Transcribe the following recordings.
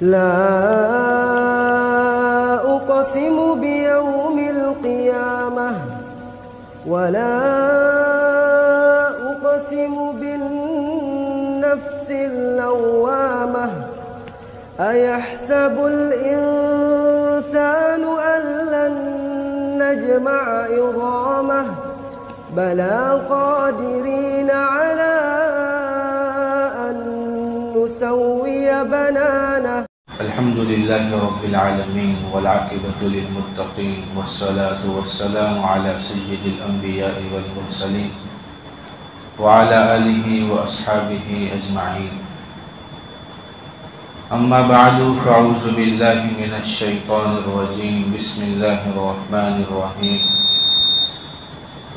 لا أقسم بيوم القيامة ولا أقسم بالنفس اللوامة أيحسب الإنسان أن لن نجمع عظامه بلى قادرين على أن نسوي بنانه. الحمد لله رب العالمين والعاقبة للمتقين والصلاة والسلام على سيد الأنبياء والمرسلين وعلى آله وأصحابه أجمعين. أما بعد فأعوذ بالله من الشيطان الرجيم. بسم الله الرحمن الرحيم.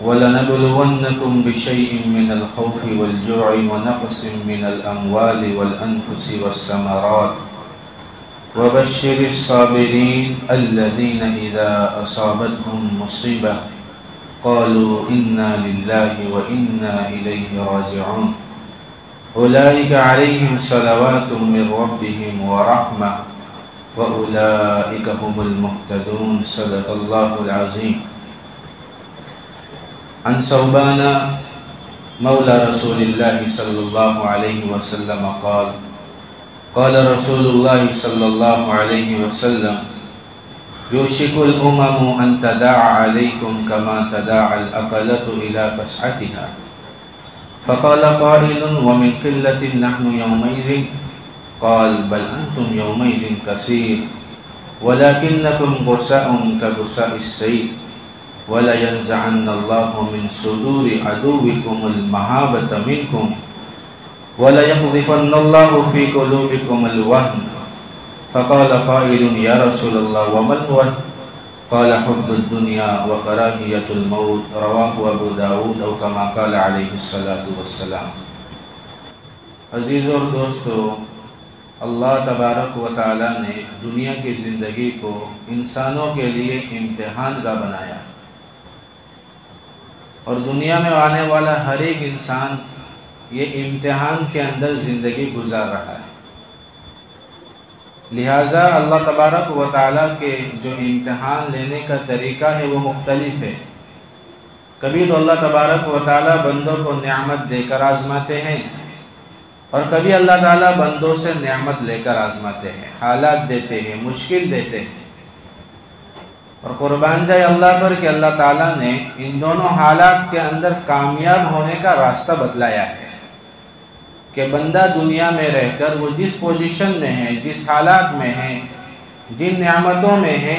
وَلَنَبْلُوَنَّكُمْ بِشَيْءٍ مِّنَ الْخَوْفِ وَالْجُوعِ وَنَقْصٍ مِّنَ الْأَمْوَالِ وَالْأَنفُسِ وَالثَّمَرَاتِ وَبَشِّرِ الصَّابِرِينَ الَّذِينَ إِذَا أَصَابَتْهُم مُّصِيبَةٌ قَالُوا إِنَّا لِلَّهِ وَإِنَّا إِلَيْهِ راجعون. أُولَئِكَ عَلَيْهِمْ صَلَوَاتٌ مِّن رَّبِّهِمْ وَرَحْمَةٌ وَأُولَئِكَ هُمُ الْمُهْتَدُونَ. صدق الله العظيم. عن ثوبان مولى رسول الله صلى الله عليه وسلم قال قال رسول الله صلى الله عليه وسلم يوشك الأمم أن تداعى عليكم كما تداعى الأكلة إلى قصعتها. فقال قائل ومن قلة نحن يومئذ؟ قال بل أنتم يومئذ كثير ولكنكم غثاء كغثاء السيل وَلَيَنْزَعَنَّ اللَّهُ مِنْ صُدُورِ عَدُوِّكُمُ الْمَهَابَةَ مِنْكُمْ وَلَيَقْذِفَنَّ اللَّهُ فِي قُلُوبِكُمُ الْوَهْنَ. فَقَالَ قَائِلٌ يَا رَسُولَ اللَّهِ وَمَا الْوَهْنُ؟ قَالَ حُبُّ الدُّنْيَا وَكَرَاهِيَةُ الْمَوْتِ. رواه ابو داود او كما قال علیہ الصلاۃ والسلام. عزیز اور دوستو، اللہ تبارک و تعالی نے دنیا کی زندگی کو انسانوں کے لیے امتحان کا بنایا، اور دنیا میں آنے والا ہر ایک انسان یہ امتحان کے اندر زندگی گزار رہا ہے. لہٰذا اللہ تبارک و تعالیٰ کے جو امتحان لینے کا طریقہ ہے وہ مختلف ہے. کبھی تو اللہ تبارک و تعالیٰ بندوں کو نعمت دے کر آزماتے ہیں، اور کبھی اللہ تعالیٰ بندوں سے نعمت لے کر آزماتے ہیں، حالات دیتے ہیں، مشکل دیتے ہیں. اور قربان جائے اللہ پر کہ اللہ تعالیٰ نے ان دونوں حالات کے اندر کامیاب ہونے کا راستہ بتلایا ہے کہ بندہ دنیا میں رہ کر وہ جس پوزیشن میں ہے، جس حالات میں ہے، جن نعمتوں میں ہے،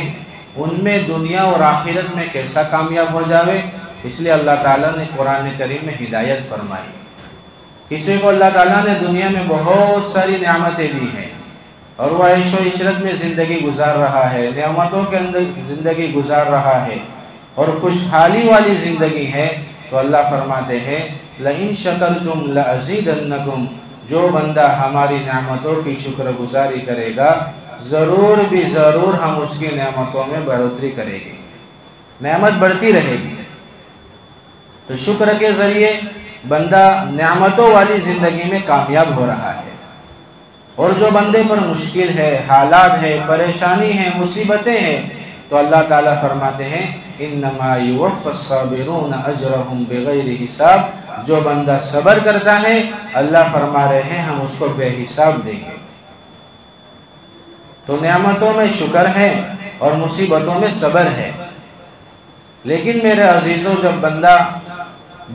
ان میں دنیا اور آخرت میں کیسا کامیاب ہو جاوے. اس لیے اللہ تعالیٰ نے قرآن کریم میں ہدایت فرمائی. کسی کو اللہ تعالیٰ نے دنیا میں بہت ساری نعمتیں دی ہیں اور وہ عیش و عشرت میں زندگی گزار رہا ہے، نعمتوں کے اندر زندگی گزار رہا ہے اور خوشحالی والی زندگی ہے، تو اللہ فرماتے ہیں لَإِن شَكَرْتُمْ لَأَزِيدَنَّكُمْ. جو بندہ ہماری نعمتوں کی شکر گزاری کرے گا ضرور بھی ضرور ہم اس کی نعمتوں میں بڑھوتری کریں گے، نعمت بڑھتی رہے گی. تو شکر کے ذریعے بندہ نعمتوں والی زندگی میں کامیاب ہو رہا ہے. اور جو بندے پر مشکل ہے، حالات ہے، پریشانی ہے، مصیبتیں ہیں، تو اللہ تعالیٰ فرماتے ہیں انما یوفی الصابرون اجرہم بغیر حساب. جو بندہ صبر کرتا ہے اللہ فرما رہے ہیں ہم اس کو بے حساب دیں گے. تو نعمتوں میں شکر ہے اور مصیبتوں میں صبر ہے. لیکن میرے عزیزوں، جب بندہ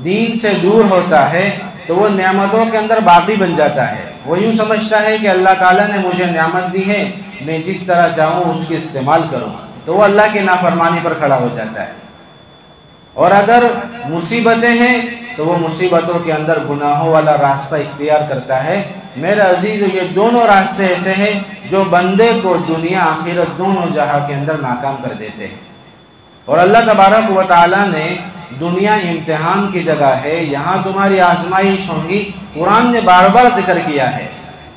دین سے دور ہوتا ہے تو وہ نعمتوں کے اندر باغی بن جاتا ہے. وہ یوں سمجھتا ہے کہ اللہ تعالیٰ نے مجھے نعمت دی ہے، میں جس طرح چاہوں اس کی استعمال کروں، تو وہ اللہ کی نافرمانی پر کھڑا ہو جاتا ہے. اور اگر مصیبتیں ہیں تو وہ مصیبتوں کے اندر گناہوں والا راستہ اختیار کرتا ہے. میرے عزیز، یہ دونوں راستے ایسے ہیں جو بندے کو دنیا آخرت دونوں جہاں کے اندر ناکام کر دیتے ہیں. اور اللہ تبارک و تعالیٰ نے دنیا امتحان کی جگہ ہے، یہاں تمہاری آزمائش ہوں گی، قرآن نے بار بار ذکر کیا ہے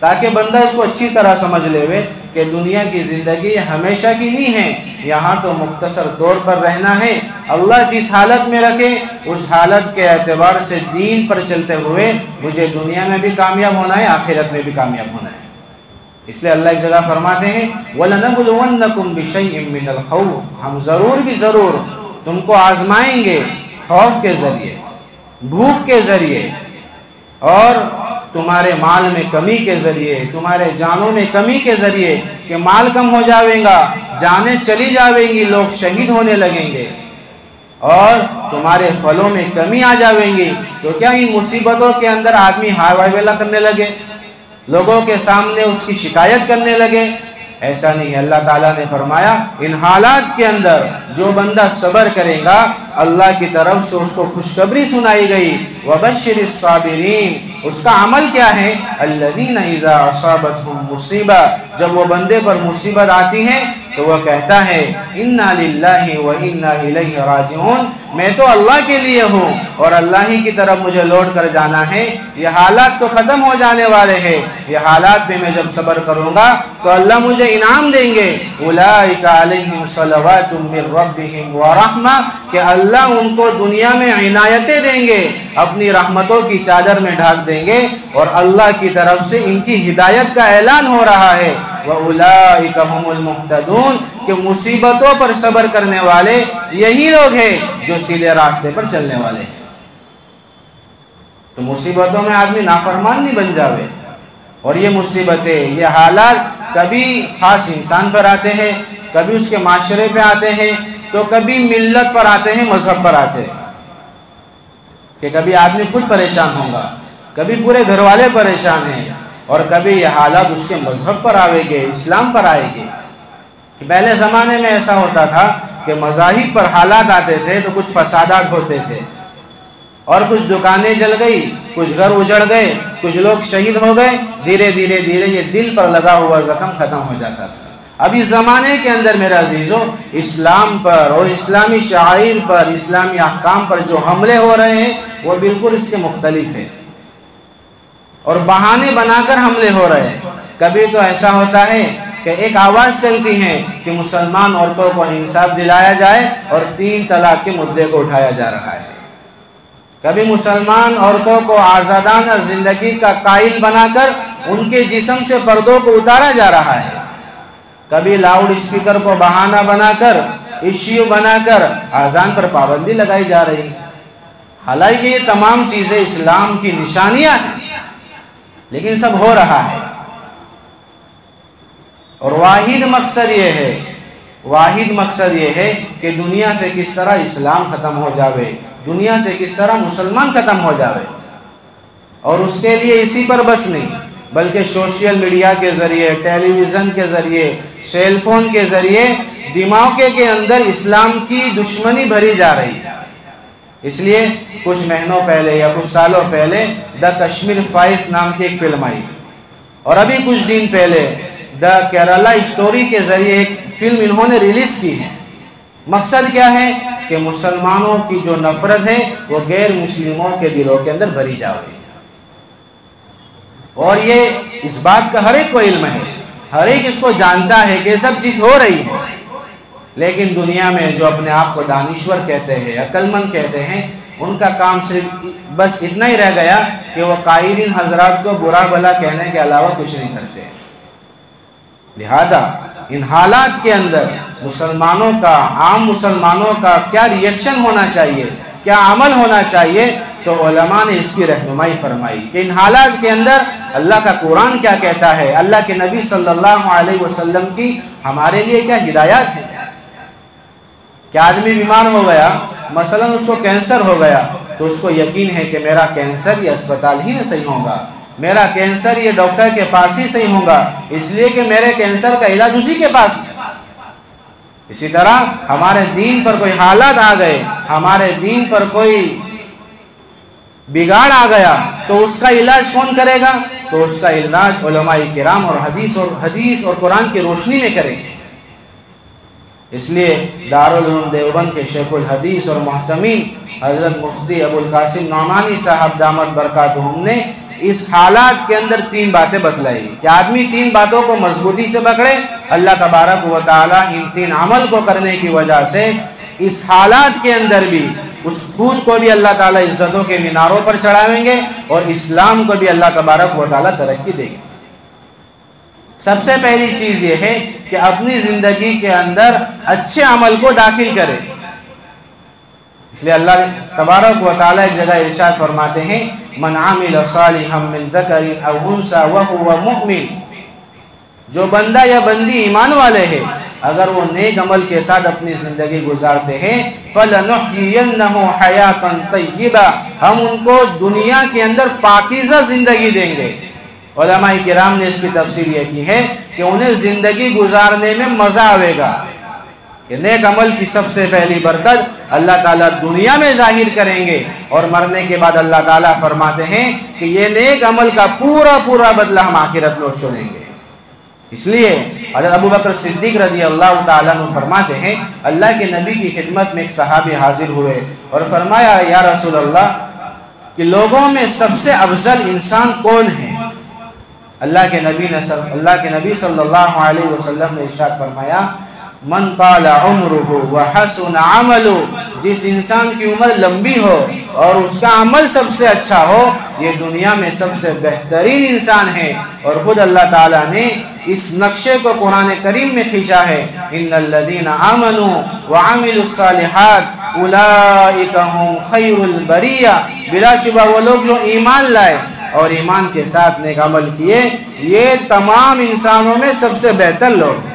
تاکہ بندہ اس کو اچھی طرح سمجھ لے کہ دنیا کی زندگی ہمیشہ کی نہیں ہے، یہاں تو مختصر طور پر رہنا ہے. اللہ جس حالت میں رکھے اس حالت کے اعتبار سے دین پر چلتے ہوئے مجھے دنیا میں بھی کامیاب ہونا ہے، آخرت میں بھی کامیاب ہونا ہے. اس لیے اللہ ایک جگہ فرماتے ہیں وَلَنَبْلُوَنَّكُمْ بِشَيْءٍ مِّنَ الْخَوْفِ، ہم ضرور تم کو آزمائیں گے خوف کے ذریعے، بھوک کے ذریعے، اور تمہارے مال میں کمی کے ذریعے، تمہارے جانوں میں کمی کے ذریعے، کہ مال کم ہو جاویں گا، جانیں چلی جاویں گی، لوگ شہید ہونے لگیں گے، اور تمہارے پھلوں میں کمی آ جاویں گی۔ تو کیا ان مصیبتوں کے اندر آدمی ہائی وائی ویلا کرنے لگے، لوگوں کے سامنے اس کی شکایت کرنے لگے؟ ایسا نہیں ہے۔ اللہ تعالیٰ نے فرمایا ان حالات کے اندر جو بندہ صبر کرے گا اللہ کی طرف سے اس کو خوشخبری سنائی گئی، وَبَشِّرِ الصَّابِرِينَ، اس کا عمل کیا ہے؟ الَّذِينَ إِذَا أَصَابَتْهُمْ مُصِیبَةٌ، جب وہ بندے پر مصیبت آتی ہے تو وہ کہتا ہے اِنَّا لِلَّهِ وَإِنَّا إِلَيْهِ رَاجِعُونَ، میں تو اللہ کے لیے ہوں اور اللہ ہی کی طرف مجھے لوٹ کر جانا ہے۔ یہ حالات تو ختم ہو جانے والے ہیں، یہ حالات میں جب صبر کروں گا تو اللہ مجھے انعام دیں گے۔ أُولَٰئِكَ عَلَيْهِمْ صَلَوَاتٌ مِّن رَّبِّهِمْ وَرَحْمَةٌ، کہ اللہ ان کو دنیا میں عنایتیں دیں گے، اپنی رحمتوں کی چادر میں ڈھانپ دیں گے، اور اللہ کی طرف سے ان کی ہدایت کا اعلان ہو رہا ہے۔ وَأُولَٰئِكَ هُمُ الْمُهْتَدُونَ، کہ مصیبتوں پر صبر کرنے والے یہی لوگ ہیں جو سیدھے راستے پر چلنے والے ہیں۔ تو مصیبتوں میں آدمی نافرمان نہیں بن جاوے، اور یہ مصیبتیں، یہ حالات کبھی خاص انسان پر آتے ہیں، کبھی اس کے معاشرے پہ آتے ہیں، تو کبھی ملت پر آتے ہیں، مذہب پر آتے ہیں، کہ کبھی آدمی خود پریشان ہوگا، کبھی پورے گھر والے پریشان ہیں، اور کبھی یہ حالات اس کے مذہب پر آئے گے، اسلام پر آئے گے۔ کہ پہلے زمانے میں ایسا ہوتا تھا کہ مذاہب پر حالات آتے تھے تو کچھ فسادات ہوتے تھے، اور کچھ دکانیں جل گئی، کچھ گھر اجڑ گئے، کچھ لوگ شہید ہو گئے، دھیرے دھیرے یہ دل پر لگا ہوا زخم ختم ہو جاتا تھا۔ اب اس زمانے کے اندر میرا عزیزو، اسلام پر اور اسلامی شعائر پر، اسلامی احکام پر جو حملے ہو رہے ہیں وہ بالکل اس کے مختلف ہیں، اور بہانے بنا کر حملے ہو رہے ہیں۔ کبھی تو ایسا ہوتا ہے کہ ایک آواز چلتی ہے کہ مسلمان عورتوں کو انصاف دلایا جائے، اور 3 طلاق کے مدعے کو اٹھایا جا رہا ہے۔ کبھی مسلمان عورتوں کو آزادانہ زندگی کا قائل بنا کر ان کے جسم سے پردوں کو اتارا جا رہا ہے۔ کبھی لاؤڈ اسپیکر کو بہانہ بنا کر، ایشو بنا کر اذان پر پابندی لگائی جا رہی ہے۔ حالانکہ یہ تمام چیزیں اسلام کی نشانیاں ہیں، لیکن سب ہو رہا ہے، اور واحد مقصد یہ ہے کہ دنیا سے کس طرح اسلام ختم ہو جاوے، دنیا سے کس طرح مسلمان ختم ہو جاوے۔ اور اس کے لیے اسی پر بس نہیں، بلکہ سوشل میڈیا کے ذریعے، ٹیلی ویژن کے ذریعے، سیل فون کے ذریعے دماغ کے اندر اسلام کی دشمنی بھری جا رہی ہے۔ اس لیے کچھ مہینوں پہلے یا کچھ سالوں پہلے دا کشمیر فائلز نام کی ایک فلم آئی، اور ابھی کچھ دن پہلے دا کیرلا اسٹوری کے ذریعے ایک فلم انہوں نے ریلیز کی ہے۔ مقصد کیا ہے کہ مسلمانوں کی جو نفرت ہے وہ غیر مسلموں کے دلوں کے اندر بھری جاوے، اور یہ اس بات کا ہر ایک کو علم ہے، ہر ایک اس کو جانتا ہے کہ یہ سب چیز ہو رہی ہے، لیکن دنیا میں جو اپنے آپ کو دانشور کہتے ہیں، عقل مند کہتے ہیں، ان کا کام صرف بس اتنا ہی رہ گیا کہ وہ قائدین حضرات کو برا بھلا کہنے کے علاوہ کچھ نہیں کرتے۔ لہذا ان حالات کے اندر مسلمانوں کا، عام مسلمانوں کا کیا ریئیکشن ہونا چاہیے، کیا عمل ہونا چاہیے، تو علماء نے اس کی رہنمائی فرمائی کہ ان حالات کے اندر اللہ کا قرآن کیا کہتا ہے، اللہ کے نبی صلی اللہ علیہ وسلم کی ہمارے لیے کیا ہدایات ہے۔ کیا آدمی بیمار ہو گیا، مثلا اس کو کینسر ہو گیا، تو اس کو یقین ہے کہ میرا کینسر یہ اسپتال ہی میں صحیح ہوگا، میرا کینسر یہ ڈاکٹر کے پاس ہی صحیح ہوگا، اس لیے کہ میرے کینسر کا علاج اسی کے پاس۔ اسی طرح ہمارے دین پر کوئی حالات آ گئے، ہمارے دین پر کوئی بگاڑ آ گیا، تو اس کا علاج کون کرے گا؟ تو اس کا علاج علماء کرام اور حدیث اور قرآن کی روشنی میں کریں گے۔ اس لیے دارالعلوم دیوبند کے شیخ الحدیث اور محتمین حضرت مفتی ابو القاسم نعمانی صاحب دامت برکاتہم نے اس حالات کے اندر 3 باتیں بتلائی کہ آدمی 3 باتوں کو مضبوطی سے پکڑے، اللہ تبارک و تعالی ان 3 عمل کو کرنے کی وجہ سے اس حالات کے اندر بھی اس خود کو بھی اللہ تعالیٰ عزتوں کے میناروں پر چڑھاویں گے، اور اسلام کو بھی اللہ تبارک و تعالیٰ ترقی دے گے۔ سب سے پہلی چیز یہ ہے کہ اپنی زندگی کے اندر اچھے عمل کو داخل کرے. اس لیے اللہ تبارک و تعالیٰ ایک جگہ ارشاد فرماتے ہیں من عمل صالحا من ذکر او انثى وهو مؤمن. جو بندہ یا بندی ایمان والے ہیں اگر وہ نیک عمل کے ساتھ اپنی زندگی گزارتے ہیں فَلَنُحْيِيَنَّهُ حَيَاةً طَيِّبَةً ہم ان کو دنیا کے اندر پاکیزہ زندگی دیں گے. علماء کرام نے اس کی تفسیر یہ کی ہے کہ انہیں زندگی گزارنے میں مزہ آئے گا کہ نیک عمل کی سب سے پہلی برکت اللہ تعالیٰ دنیا میں ظاہر کریں گے اور مرنے کے بعد اللہ تعالیٰ فرماتے ہیں کہ یہ نیک عمل کا پورا پورا بدلہ ہم آخرت میں اس کو دیں گے. اس لیے حضرت ابو بکر صدیق رضی اللہ تعالیٰ عنہ فرماتے ہیں اللہ کے نبی کی خدمت میں ایک صحابی حاضر ہوئے اور فرمایا یا رسول اللہ کہ لوگوں میں سب سے افضل انسان کون ہے؟ اللہ کے نبی صلی اللہ علیہ وسلم نے ارشاد فرمایا من طال عمره وحسن عمله جس انسان کی عمر لمبی ہو اور اس کا عمل سب سے اچھا ہو یہ دنیا میں سب سے بہترین انسان ہے. اور خود اللہ تعالیٰ نے اس نقشے کو قرآن کریم میں کھینچا ہے ان الذین آمنوا وعملوا الصالحات اولئک هم خیر البریہ. بلا شبہ وہ لوگ جو ایمان لائے اور ایمان کے ساتھ نیک عمل کیے یہ تمام انسانوں میں سب سے بہتر لوگ ہیں.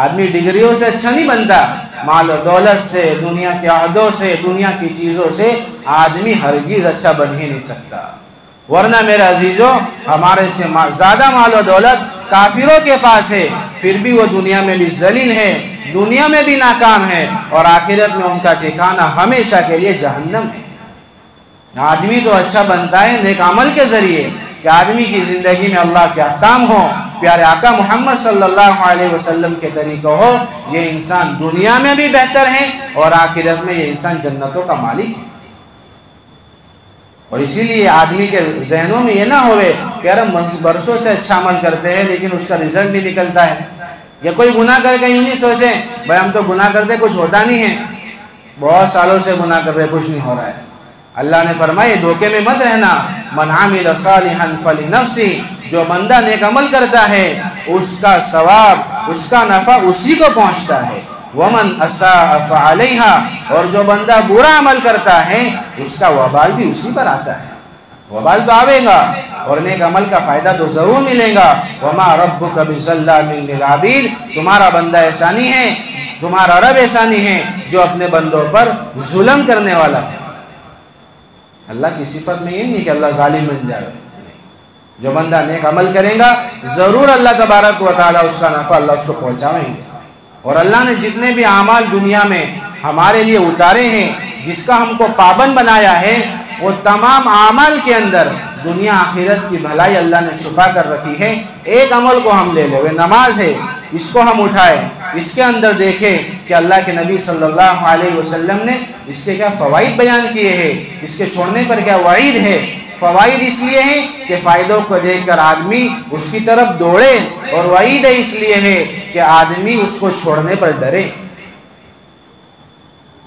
آدمی ڈگریوں سے اچھا نہیں بنتا، مال و دولت سے، دنیا کے عہدوں سے، دنیا کی چیزوں سے آدمی ہرگز اچھا بن ہی نہیں سکتا. ورنہ میرے عزیزوں ہمارے سے زیادہ مال و دولت کافروں کے پاس ہے پھر بھی وہ دنیا میں بھی ذلیل ہے، دنیا میں بھی ناکام ہے اور آخرت میں ان کا ٹھکانہ ہمیشہ کے لیے جہنم ہے. آدمی تو اچھا بنتا ہے نیک عمل کے ذریعے کہ آدمی کی زندگی میں اللہ کے احکام ہو، پیارے آقا محمد صلی اللہ علیہ وسلم کے طریقہ ہو. یہ انسان دنیا میں بھی بہتر ہے اور آخرت میں یہ انسان جنتوں کا مالک ہے. اور اسی لیے آدمی کے ذہنوں میں یہ نہ ہوئے کہ یار ہم برسوں سے اچھا عمل کرتے ہیں لیکن اس کا رزلٹ بھی نکلتا ہے. یا کوئی گناہ کر کے یوں نہیں سوچیں بھائی ہم تو گناہ کرتے کچھ ہوتا نہیں ہے، بہت سالوں سے گناہ کر رہے کچھ نہیں ہو رہا ہے. اللہ نے فرمایا دھوکے میں مت رہنا. من عمل صالحا فلنفسه جو بندہ نیک عمل کرتا ہے اس کا ثواب اس کا نفع اسی کو پہنچتا ہے. ومن اساء فعليها اور جو بندہ برا عمل کرتا ہے اس کا وبال بھی اسی پر آتا ہے. وبال تو آئے گا اور نیک عمل کا فائدہ تو ضرور ملے گا. وما ربك بظلام للعبید تمہارا بندہ ایسا نہیں ہے، تمہارا رب ایسا نہیں ہے جو اپنے بندوں پر ظلم کرنے والا ہے. اللہ کی صفت میں یہ نہیں کہ اللہ ظالم بن جائے. جو بندہ نیک عمل کرے گا ضرور اللہ تبارک و تعالیٰ اس کا نفع اللہ اس کو پہنچائیں گے. اور اللہ نے جتنے بھی اعمال دنیا میں ہمارے لیے اتارے ہیں جس کا ہم کو پابند بنایا ہے وہ تمام اعمال کے اندر دنیا آخرت کی بھلائی اللہ نے چھپا کر رکھی ہے. ایک عمل کو ہم لے لیں وہ نماز ہے، اس کو ہم اٹھائیں اس کے اندر دیکھیں کہ اللہ کے نبی صلی اللہ علیہ وسلم نے اس کے کیا فوائد بیان کیے ہیں، اس کے چھوڑنے پر کیا وعید ہے. فوائد اس لیے ہیں کہ فائدوں کو دیکھ کر آدمی اس کی طرف دوڑے اور وعید اس لیے ہے کہ آدمی اس کو چھوڑنے پر ڈرے.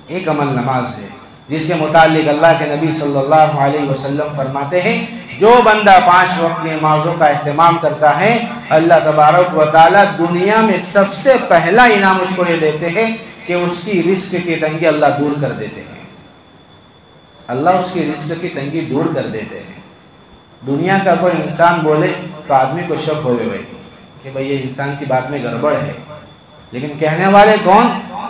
ایک عمل نماز ہے جس کے متعلق اللہ کے نبی صلی اللہ علیہ وسلم فرماتے ہیں جو بندہ 5 وقت کی نمازوں کا اہتمام کرتا ہے اللہ تبارک و تعالیٰ دنیا میں سب سے پہلا انعام اس کو یہ دیتے ہیں کہ اس کی رزق کی تنگی اللہ دور کر دیتے ہیں. اللہ اس کی رزق کی تنگی دور کر دیتے ہیں. دنیا کا کوئی انسان بولے تو آدمی کو شک ہوئے بھائی کہ بھائی یہ انسان کی بات میں گڑبڑ ہے، لیکن کہنے والے کون؟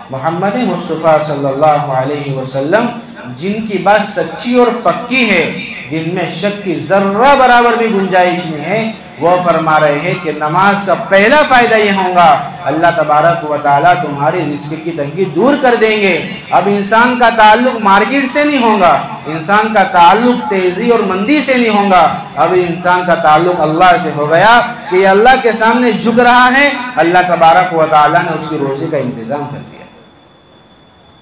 محمد مصطفیٰ صلی اللہ علیہ وسلم جن کی بات سچی اور پکی ہے، جن میں شک کی ذرہ برابر بھی گنجائش نہیں ہے، وہ فرما رہے ہیں کہ نماز کا پہلا فائدہ یہ ہوگا اللہ تبارک و تعالیٰ تمہاری رزق کی تنگی دور کر دیں گے. اب انسان کا تعلق مارکیٹ سے نہیں ہوگا، انسان کا تعلق تیزی اور مندی سے نہیں ہوگا، اب انسان کا تعلق اللہ سے ہو گیا کہ یہ اللہ کے سامنے جھک رہا ہے، اللہ تبارک و تعالیٰ نے اس کی روزی کا انتظام کر دیا.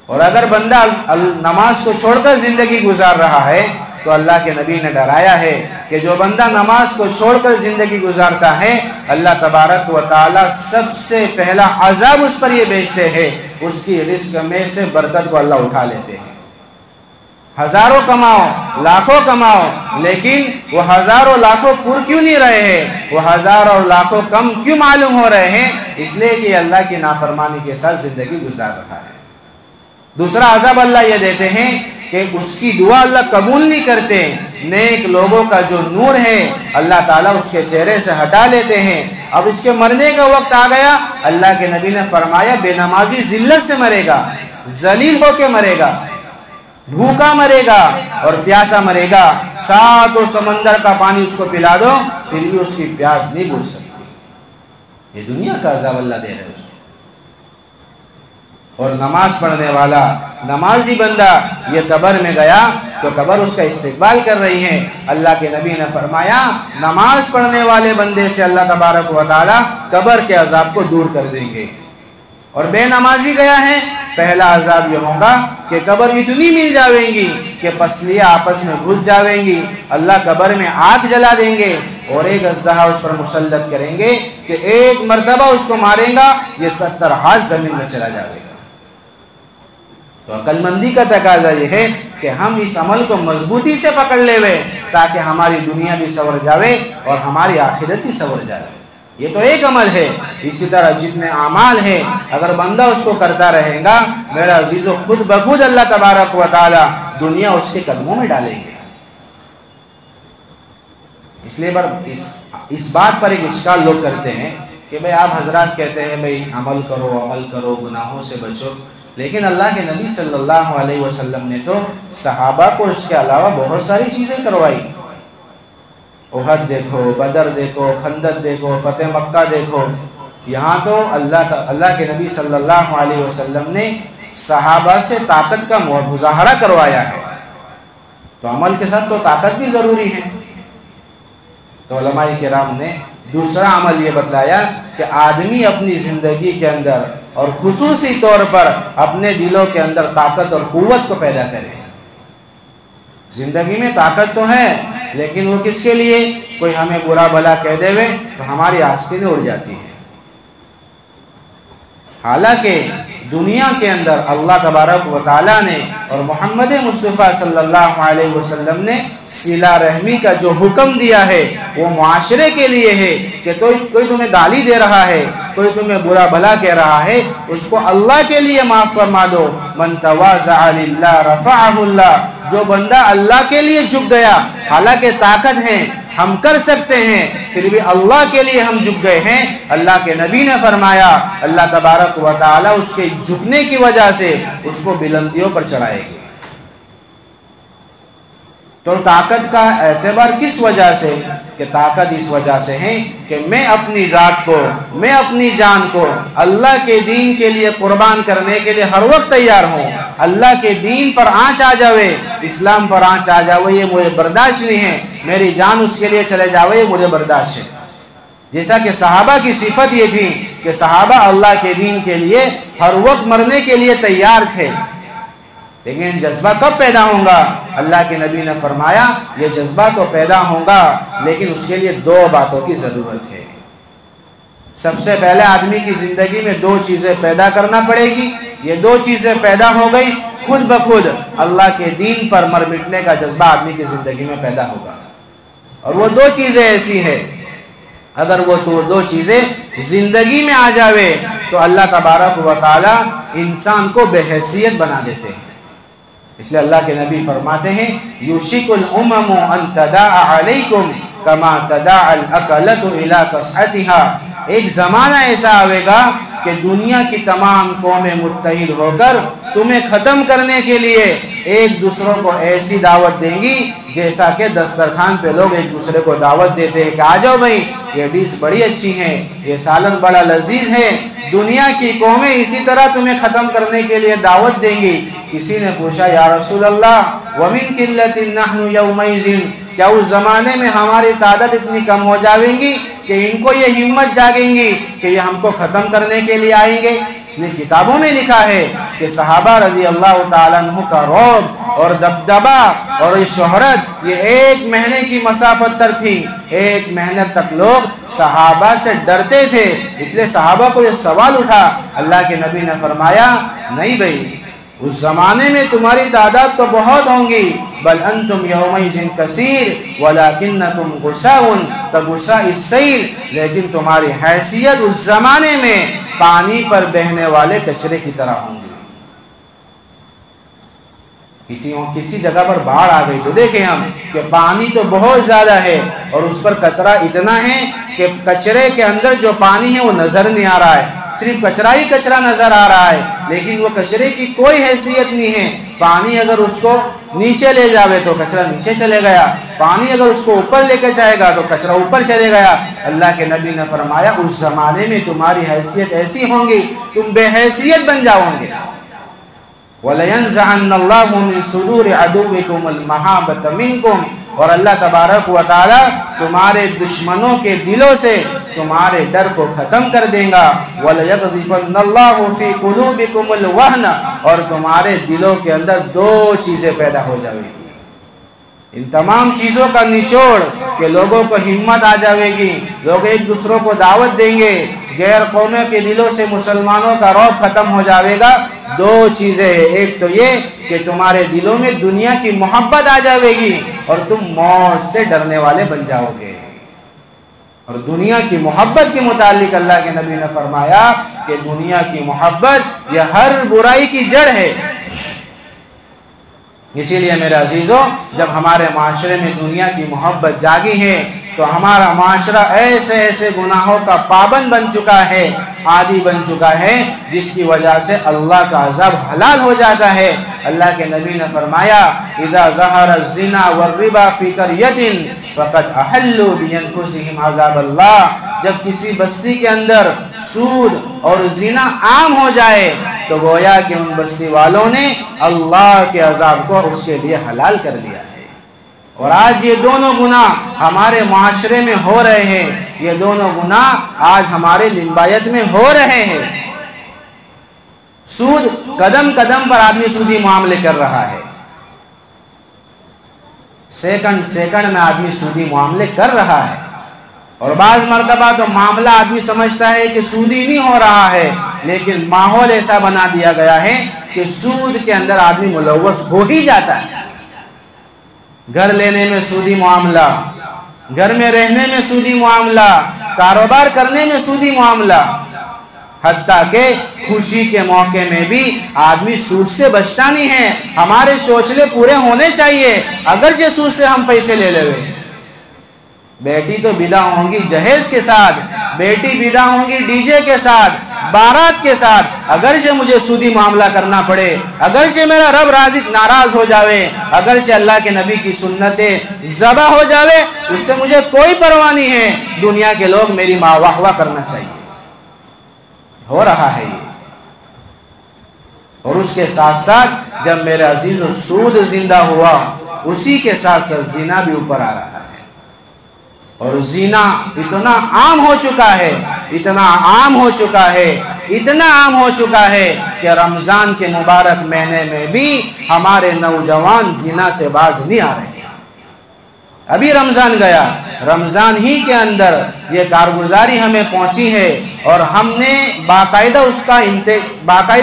اور اگر بندہ نماز کو چھوڑ کر زندگی گزار رہا ہے تو اللہ کے نبی نے ڈرایا ہے کہ جو بندہ نماز کو چھوڑ کر زندگی گزارتا ہے اللہ تبارک و تعالیٰ سب سے پہلا عذاب اس پر یہ بھیجتے ہیں، اس کی رزق میں سے برکت کو اللہ اٹھا لیتے ہیں. ہزاروں کماؤ، لاکھوں کماؤ، لیکن وہ ہزاروں لاکھوں پر کیوں نہیں رہے ہیں؟ وہ ہزاروں لاکھوں کم کیوں معلوم ہو رہے ہیں؟ اس لیے کہ اللہ کی نافرمانی کے ساتھ زندگی گزار رہا ہے۔ دوسرا عذاب اللہ یہ دیتے ہیں کہ اس کی دعا اللہ قبول نہیں کرتے، نیک لوگوں کا جو نور ہے اللہ تعالیٰ اس کے چہرے سے ہٹا لیتے ہیں۔ اب اس کے مرنے کا وقت آ گیا، اللہ کے نبی نے فرمایا بے نمازی ذلت سے مرے گا، ذلیل ہو کے مرے گا، بھوکا مرے گا اور پیاسا مرے گا، ساتوں سمندر کا پانی اس کو پلا دو پھر بھی اس کی پیاس نہیں بجھ سکتی۔ یہ دنیا کا عذاب اللہ دے رہے اس کو۔ اور نماز پڑھنے والا نمازی بندہ یہ قبر میں گیا تو قبر اس کا استقبال کر رہی ہے۔ اللہ کے نبی نے فرمایا نماز پڑھنے والے بندے سے اللہ تبارک و تعالی قبر کے عذاب کو دور کر دیں گے۔ اور بے نمازی گیا ہے، پہلا عذاب یہ ہوگا کہ قبر اتنی مل جاویں گی کہ پسلیاں آپس میں گھس جاویں گی، اللہ قبر میں آگ جلا دیں گے اور ایک اژدہا اس پر مسلط کریں گے کہ ایک مرتبہ اس کو ماریں گا یہ 70 ہاتھ زمین میں چلا جائے گا۔ تو عقل مندی کا تقاضا یہ ہے کہ ہم اس عمل کو مضبوطی سے پکڑ لے ہوئے تاکہ ہماری دنیا بھی سنور جاوے اور ہماری آخرت بھی سنور جائے۔ یہ تو ایک عمل ہے، اسی طرح جتنے اعمال ہیں اگر بندہ اس کو کرتا رہے گا میرا عزیزو خود بخود اللہ تبارک و تعالی دنیا اس کے قدموں میں ڈالیں گے۔ اس لیے اس بات پر ایک اشکال لوگ کرتے ہیں کہ بھئی آپ حضرات کہتے ہیں بھئی عمل کرو گناہوں سے بچو، لیکن اللہ کے نبی صلی اللہ علیہ وسلم نے تو صحابہ کو اس کے علاوہ بہت ساری چیزیں کروائی۔ احد دیکھو، بدر دیکھو، خندق دیکھو، فتح مکہ دیکھو، یہاں تو اللہ کے نبی صلی اللہ علیہ وسلم نے صحابہ سے طاقت کا مظاہرہ کروایا ہے۔ تو عمل کے ساتھ تو طاقت بھی ضروری ہے۔ تو علماء کرام نے دوسرا عمل یہ بتلایا کہ آدمی اپنی زندگی کے اندر اور خصوصی طور پر اپنے دلوں کے اندر طاقت اور قوت کو پیدا کرے۔ زندگی میں طاقت تو ہے لیکن وہ کس کے لیے؟ کوئی ہمیں برا بھلا کہہ دے ہوئے تو ہماری آستینیں اڑ جاتی ہیں۔ حالانکہ دنیا کے اندر اللہ تبارک و تعالیٰ نے اور محمد مصطفیٰ صلی اللہ علیہ وسلم نے صلہ رحمی کا جو حکم دیا ہے وہ معاشرے کے لیے ہے کہ کوئی تمہیں گالی دے رہا ہے، کوئی تمہیں برا بھلا کہہ رہا ہے، اس کو اللہ کے لیے معاف فرما دو۔ من تواضع للہ رفعہ اللہ، جو بندہ اللہ کے لیے جھک گیا، حالانکہ طاقت ہے ہم کر سکتے ہیں پھر بھی اللہ کے لیے ہم جھک گئے ہیں، اللہ کے نبی نے فرمایا اللہ تبارک و تعالی اس کے جھکنے کی وجہ سے اس کو بلندیوں پر چڑھائے گی۔ تو طاقت کا اعتبار کس وجہ سے؟ کہ طاقت اس وجہ سے ہے کہ میں اپنی ذات کو، میں اپنی جان کو اللہ کے دین کے لیے قربان کرنے کے لیے ہر وقت تیار ہوں۔ اللہ کے دین پر آنچ آ جاوے، اسلام پر آنچ آ جاوے، یہ مجھے برداشت نہیں ہے، میری جان اس کے لیے چلے جاوے یہ مجھے برداشت ہے۔ جیسا کہ صحابہ کی صفت یہ تھی کہ صحابہ اللہ کے دین کے لیے ہر وقت مرنے کے لیے تیار تھے، لیکن جذبہ کب پیدا ہوگا؟ اللہ کے نبی نے فرمایا یہ جذبہ تو پیدا ہوگا لیکن اس کے لیے 2 باتوں کی ضرورت ہے۔ سب سے پہلے آدمی کی زندگی میں 2 چیزیں پیدا کرنا پڑے گی، یہ 2 چیزیں پیدا ہو گئی خود بخود اللہ کے دین پر مر مٹنے کا جذبہ آدمی کی زندگی میں پیدا ہوگا۔ اور وہ 2 چیزیں ایسی ہیں اگر وہ 2 چیزیں زندگی میں آ جاوے تو اللہ تبارک و تعالی انسان کو بے حیثیت بنا دیتے ہیں۔ اس لیے اللہ کے نبی فرماتے ہیں یوشک الامم ان تداع علیکم کما تداع الاکلۃ الی قصعتها، ایک زمانہ ایسا آئے گا کہ دنیا کی تمام قومیں متحد ہو کر تمہیں ختم کرنے کے لیے ایک دوسروں کو ایسی دعوت دیں گی جیسا کہ دسترخوان پہ لوگ ایک دوسرے کو دعوت دیتے ہیں کہ آ جاؤ بھائی یہ ڈش بڑی اچھی ہے، یہ سالن بڑا لذیذ ہے۔ دنیا کی قومیں اسی طرح تمہیں ختم کرنے کے لیے دعوت دیں گی۔ کسی نے پوچھا یا رسول اللہ وَمِن قِلَّةٍ نَحْنُ يَوْمَئِذٍ، کیا اس زمانے میں ہماری تعداد اتنی کم ہو جائیں گی کہ ان کو یہ ہمت جاگیں گی کہ یہ ہم کو ختم کرنے کے لیے آئیں گے؟ اس نے کتابوں میں لکھا ہے کہ صحابہ رضی اللہ تعالیٰ عنہ کا رعب اور دبدبہ اور یہ شہرت یہ 1 مہینے کی مسافت تک تھی، 1 مہینے تک لوگ صحابہ سے ڈرتے تھے۔ اس لیے صحابہ کو یہ سوال اٹھا، اللہ کے نبی نے فرمایا نہیں بھائی اس زمانے میں تمہاری تعداد تو بہت ہوں گی، بل انتم یومئذ کثیر ولکنکم غثاء کغثاء السیل، لیکن تمہاری حیثیت اس زمانے میں پانی پر بہنے والے کچرے کی طرح ہوں گی۔ کسی جگہ پر باڑھ آ گئی تو دیکھیں ہم کہ پانی تو بہت زیادہ ہے اور اس پر قطرہ اتنا ہے کہ کچرے کے اندر جو پانی ہے وہ نظر نہیں آ رہا ہے، صرف کچرا ہی کچرا نظر آ رہا ہے، لیکن وہ کچرے کی کوئی حیثیت نہیں ہے۔ پانی اگر اس کو نیچے لے جاوے تو کچرا نیچے چلے گیا، پانی اگر اس کو اوپر لے کے جائے گا تو کچرا اوپر چلے گیا۔ اللہ کے نبی نے فرمایا اس زمانے میں تمہاری حیثیت ایسی ہوں گی، تم بے حیثیت بن جاؤ گے۔ وَلَيَنزَعَنَّ اللَّهُ مِن صُدُورِ عَدُوِّكُمُ الْمَحَابَّةَ مِنكُمْ، اور اللہ تبارک و تعالی تمہارے دشمنوں کے دلوں سے تمہارے ڈر کو ختم کر دے گا۔ وَلَيَقْذِفَنَّ اللَّهُ فِي قُلُوبِكُمُ الْوَهْنَ، اور تمہارے دلوں کے اندر دو چیزیں پیدا ہو جائے گی۔ ان تمام چیزوں کا نچوڑ کہ لوگوں کو ہمت آ جائے گی، لوگ ایک دوسروں کو دعوت دیں گے، غیر قوموں کے دلوں سے مسلمانوں کا رعب ختم ہو جائے گا۔ دو چیزیں ہیں، ایک تو یہ کہ تمہارے دلوں میں دنیا کی محبت آ جائے گی اور تم موت سے ڈرنے والے بن جاؤ گے۔ اور دنیا کی محبت کے متعلق اللہ کے نبی نے فرمایا کہ دنیا کی محبت یہ ہر برائی کی جڑ ہے۔ اسی لیے میرے عزیزوں، جب ہمارے معاشرے میں دنیا کی محبت جاگی ہے تو ہمارا معاشرہ ایسے ایسے گناہوں کا پابند بن چکا ہے، عادی بن چکا ہے، جس کی وجہ سے اللہ کا عذاب حلال ہو جاتا ہے۔ اللہ کے نبی نے فرمایا اذا ظہر الزنا والربا فی قریۃ فقد احلوا بانفسهم عذاب اللہ، جب کسی بستی کے اندر سود اور زنا عام ہو جائے تو گویا کہ ان بستی والوں نے اللہ کے عذاب کو اس کے لیے حلال کر دیا ہے۔ اور آج یہ دونوں گناہ ہمارے معاشرے میں ہو رہے ہیں، یہ دونوں گناہ آج ہمارے لمبایت میں ہو رہے ہیں۔ سود، قدم قدم پر آدمی سودی معاملے کر رہا ہے، سیکنڈ سیکنڈ میں آدمی سودی معاملے کر رہا ہے، اور بعض مرتبہ تو معاملہ آدمی سمجھتا ہے کہ سودی نہیں ہو رہا ہے، لیکن ماحول ایسا بنا دیا گیا ہے کہ سود کے اندر آدمی ملوث ہو ہی جاتا ہے۔ گھر لینے میں سودی معاملہ، گھر میں رہنے میں سودی معاملہ، کاروبار کرنے میں سودی معاملہ، حتیٰ کہ خوشی کے موقع میں بھی آدمی سود سے بچتا نہیں ہے۔ ہمارے چوچلے پورے ہونے چاہیے اگرچہ سود سے ہم پیسے لے لے۔ بیٹی تو بدا ہوں گی جہیز کے ساتھ، بیٹی بدا ہوں گی ڈی جے کے ساتھ، بارات کے ساتھ، اگرچہ مجھے سودی معاملہ کرنا پڑے، اگرچہ میرا رب ناراض ہو جاوے، اگرچہ اللہ کے نبی کی سنتیں ذبح ہو جاوے، اس سے مجھے کوئی پرواہ نہیں ہے، دنیا کے لوگ میری واہ واہ کرنا چاہیے۔ ہو رہا ہے یہ، اور اس کے ساتھ ساتھ جب میرے عزیز سود زندہ ہوا، اسی کے ساتھ ساتھ زنا بھی اوپر آ رہا ہے، اور زنا اتنا عام ہو چکا ہے، اتنا عام ہو چکا ہے، اتنا عام ہو چکا ہے کہ رمضان کے مبارک مہینے میں بھی ہمارے نوجوان زنا سے باز نہیں آ رہے۔ ابھی رمضان گیا، رمضان ہی کے اندر یہ کارگزاری ہمیں پہنچی ہے، اور ہم نے باقاعدہ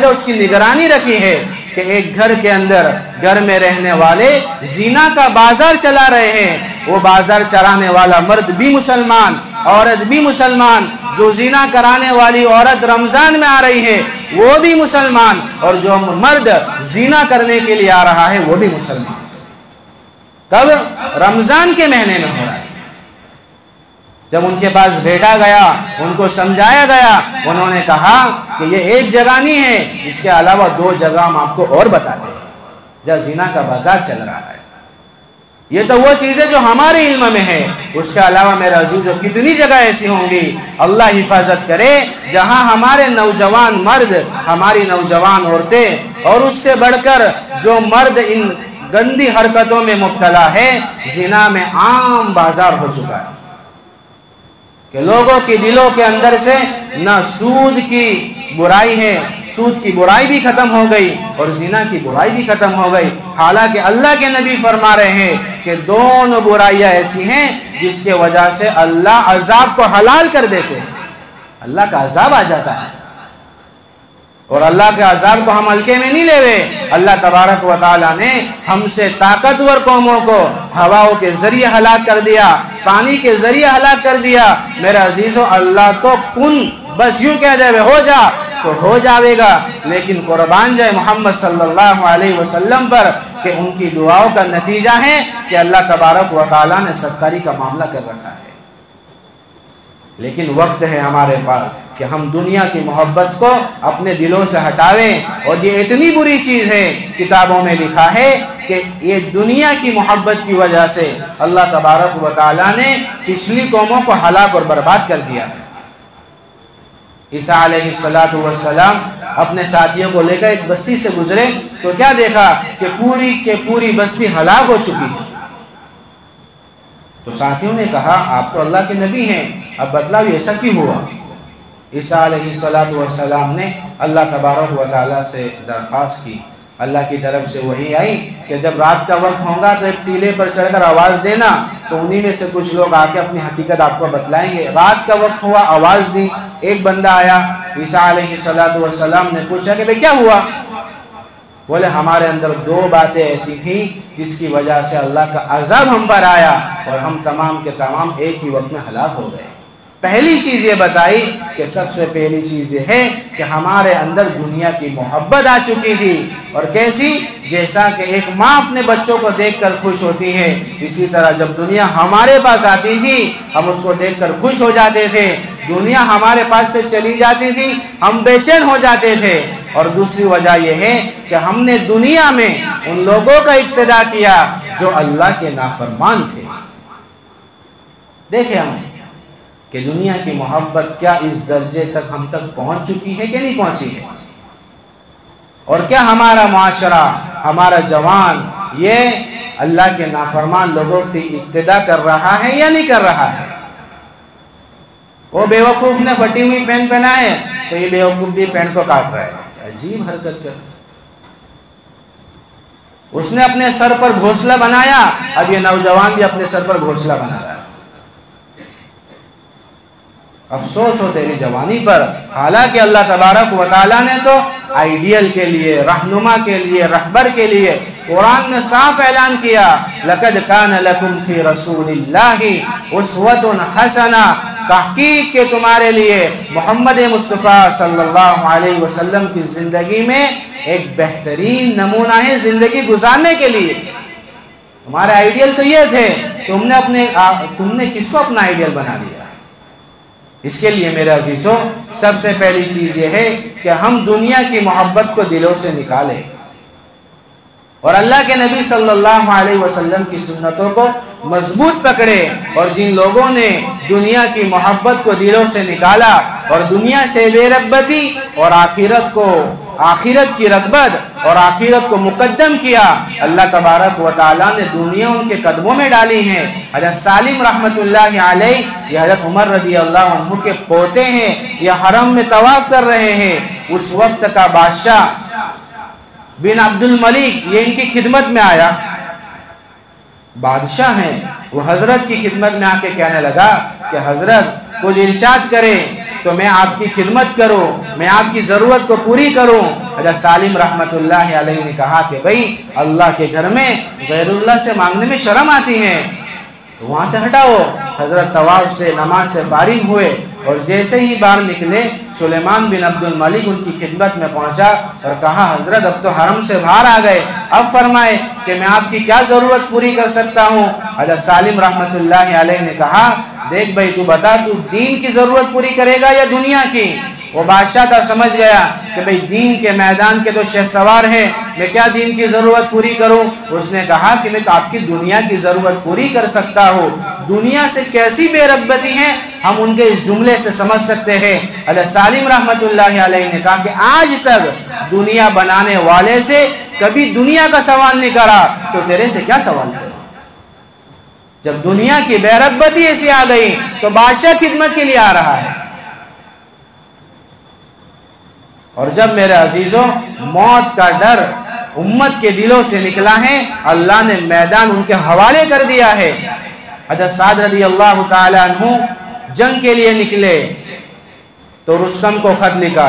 اس کی نگرانی رکھی ہے کہ ایک گھر کے اندر گھر میں رہنے والے زنا کا بازار چلا رہے ہیں، وہ بازار چلانے والا مرد بھی مسلمان، عورت بھی مسلمان، جو زنا کرانے والی عورت رمضان میں آ رہی ہے وہ بھی مسلمان، اور جو مرد زنا کرنے کے لیے آ رہا ہے وہ بھی مسلمان۔ کب؟ رمضان کے مہینے میں ہو رہا ہے۔ جب ان کے پاس بیٹھا گیا، ان کو سمجھایا گیا، انہوں نے کہا کہ یہ ایک جگہ نہیں ہے، اس کے علاوہ دو جگہ ہم آپ کو اور بتاتے ہیں جہاں زنا کا بازار چل رہا ہے۔ یہ تو وہ چیزیں جو ہمارے علم میں ہے، اس کے علاوہ میرے عزیزو کتنی جگہ ایسی ہوں گی، اللہ حفاظت کرے، جہاں ہمارے نوجوان مرد، ہماری نوجوان عورتیں، اور اس سے بڑھ کر جو مرد ان گندی حرکتوں میں مبتلا ہے، زنا میں عام بازار ہو چکا ہے کہ لوگوں کے دلوں کے اندر سے نہ سود کی برائی ہے، سود کی برائی بھی ختم ہو گئی اور زنا کی برائی بھی ختم ہو گئی، حالانکہ اللہ کے نبی فرما رہے ہیں کہ دونوں برائیاں ایسی ہیں جس کے وجہ سے اللہ عذاب کو حلال کر دیتے ہیں، اللہ کا عذاب آ جاتا ہے۔ اور اللہ کے عذاب کو ہم ہلکے میں نہیں لے ہوئے۔ اللہ تبارک و تعالیٰ نے ہم سے طاقتور قوموں کو ہواؤں کے ذریعے ہلاک کر دیا، پانی کے ذریعے ہلاک کر دیا۔ میرے عزیزوں، اللہ تو کن بس یوں کہہ دے ہو جا تو ہو جاوے گا، لیکن قربان جائے محمد صلی اللہ علیہ وسلم پر کہ ان کی دعاؤں کا نتیجہ ہے کہ اللہ تبارک و تعالیٰ نے ستاری کا معاملہ کر رکھا ہے۔ لیکن وقت ہے ہمارے پاس کہ ہم دنیا کی محبت کو اپنے دلوں سے ہٹاویں، اور یہ اتنی بری چیز ہے، کتابوں میں لکھا ہے کہ یہ دنیا کی محبت کی وجہ سے اللہ تبارک و تعالیٰ نے پچھلی قوموں کو ہلاک اور برباد کر دیا ہے۔ عیسیٰ علیہ السلام اپنے ساتھیوں کو لے کر ایک بستی سے گزرے تو کیا دیکھا کہ پوری کے پوری بستی ہلاک ہو چکی ہے۔ تو ساتھیوں نے کہا آپ تو اللہ کے نبی ہیں، اب بتلاؤ ایسا کیوں ہوا؟ عیسیٰ علیہ السلام نے اللہ تبارک و تعالیٰ سے درخواست کی۔ اللہ کی طرف سے وحی آئی کہ جب رات کا وقت ہوگا تو ایک ٹیلے پر چڑھ کر آواز دینا، تو انہی میں سے کچھ لوگ آ کے اپنی حقیقت آپ کو بتلائیں گے۔ رات کا وقت ہوا، آواز دی، ایک بندہ آیا، عیسیٰ علیہ السلام نے پوچھا کہ بھئی کیا ہوا؟ بولے ہمارے اندر دو باتیں ایسی تھیں جس کی وجہ سے اللہ کا عذاب ہم پر آیا اور ہم تمام کے تمام ایک ہی وقت میں ہلاک ہو گئے۔ پہلی چیز یہ بتائی کہ سب سے پہلی چیز یہ ہے کہ ہمارے اندر دنیا کی محبت آ چکی تھی، اور کیسی؟ جیسا کہ ایک ماں اپنے بچوں کو دیکھ کر خوش ہوتی ہے، اسی طرح جب دنیا ہمارے پاس آتی تھی ہم اس کو دیکھ کر خوش ہو جاتے تھے، دنیا ہمارے پاس سے چلی جاتی تھی ہم بے چین ہو جاتے تھے۔ اور دوسری وجہ یہ ہے کہ ہم نے دنیا میں ان لوگوں کا اقتدا کیا جو اللہ کے نافرمان تھے۔ دیکھیں ہم کہ دنیا کی محبت کیا اس درجے تک ہم تک پہنچ چکی ہے کہ نہیں پہنچی ہے، اور کیا ہمارا معاشرہ، ہمارا جوان یہ اللہ کے نافرمان لوگوں کی اقتدا کر رہا ہے یا نہیں کر رہا ہے؟ وہ بیوقوف نے پھٹی ہوئی پینٹ پہنا ہے تو یہ بیوقوف بھی پینٹ کو کاٹ رہا ہے، عجیب حرکت کر۔ اس نے اپنے سر پر گھونسلہ بنایا، اب یہ نوجوان بھی اپنے سر پر گھونسلہ بنا رہا ہے۔ افسوس ہو تیری جوانی پر، حالانکہ اللہ تبارک و تعالیٰ نے تو آئیڈیل کے لیے، رہنما کے لیے، رہبر کے لیے قرآن میں صاف اعلان کیا، لَقَدْ كَانَ لَكُمْ فِي رَسُولِ اللَّهِ أُسْوَةٌ حَسَنَةٌ، تحقیق کے تمہارے لیے محمد مصطفیٰ صلی اللہ علیہ وسلم کی زندگی میں ایک بہترین نمونہ ہے زندگی گزارنے کے لیے۔ تمہارے آئیڈیل تو یہ تھے، تم نے کس کو اپنا آئیڈیل بنا دیا؟ اس کے لیے میرے عزیزوں سب سے پہلی چیز یہ ہے کہ ہم دنیا کی محبت کو دلوں سے نکالیں، اور اللہ کے نبی صلی اللہ علیہ وسلم کی سنتوں کو مضبوط پکڑے، اور جن لوگوں نے دنیا کی محبت کو دلوں سے نکالا اور دنیا سے بے رغبتی اور آخرت کی رغبت اور آخرت کو مقدم کیا، اللہ تبارک و تعالیٰ نے دنیا ان کے قدموں میں ڈالی ہیں۔ حضرت سالم رحمت اللہ علیہ یہ حضرت عمر رضی اللہ عنہ کے پوتے ہیں، یہ حرم میں طواف کر رہے ہیں، اس وقت کا بادشاہ بن عبد الملک یہ ان کی خدمت میں آیا، بادشاہ ہیں وہ حضرت کی خدمت میں آ کے کہنے لگا کہ حضرت کچھ ارشاد کرے تو میں آپ کی خدمت کروں، میں آپ کی ضرورت کو پوری کروں۔ حضرت سالم رحمت اللہ علیہ نے کہا کہ بھئی اللہ کے گھر میں غیر اللہ سے مانگنے میں شرم آتی ہے، تو وہاں سے ہٹاؤ۔ حضرت طواف سے نماز سے فارغ ہوئے اور جیسے ہی باہر نکلے سلیمان بن عبد الملک ان کی خدمت میں پہنچا اور کہا حضرت اب تو حرم سے باہر آ گئے، اب فرمائے کہ میں آپ کی کیا ضرورت پوری کر سکتا ہوں؟ حضرت سالم رحمت اللہ علیہ نے کہا دیکھ بھائی تو بتا تو دین کی ضرورت پوری کرے گا یا دنیا کی؟ وہ بادشاہ تھا سمجھ گیا کہ بھئی دین کے میدان کے تو شہ سوار ہیں، میں کیا دین کی ضرورت پوری کروں؟ اس نے کہا کہ میں تو آپ کی دنیا کی ضرورت پوری کر سکتا ہوں۔ دنیا سے کیسی بے رغبتی ہیں ہم ان کے اس جملے سے سمجھ سکتے ہیں۔ حضرت سالم رحمت اللہ علیہ نے کہا کہ آج تک دنیا بنانے والے سے کبھی دنیا کا سوال نہیں کرا، تو تیرے سے کیا سوال کرے؟ جب دنیا کی بے رغبتی ایسی آ گئی تو بادشاہ خدمت کے لیے آ رہا ہے۔ اور جب میرے عزیزوں موت کا ڈر امت کے دلوں سے نکلا ہے، اللہ نے میدان ان کے حوالے کر دیا ہے۔ حضرت سعد رضی اللہ تعالیٰ عنہ جنگ کے لیے نکلے تو رستم کو خط لکھا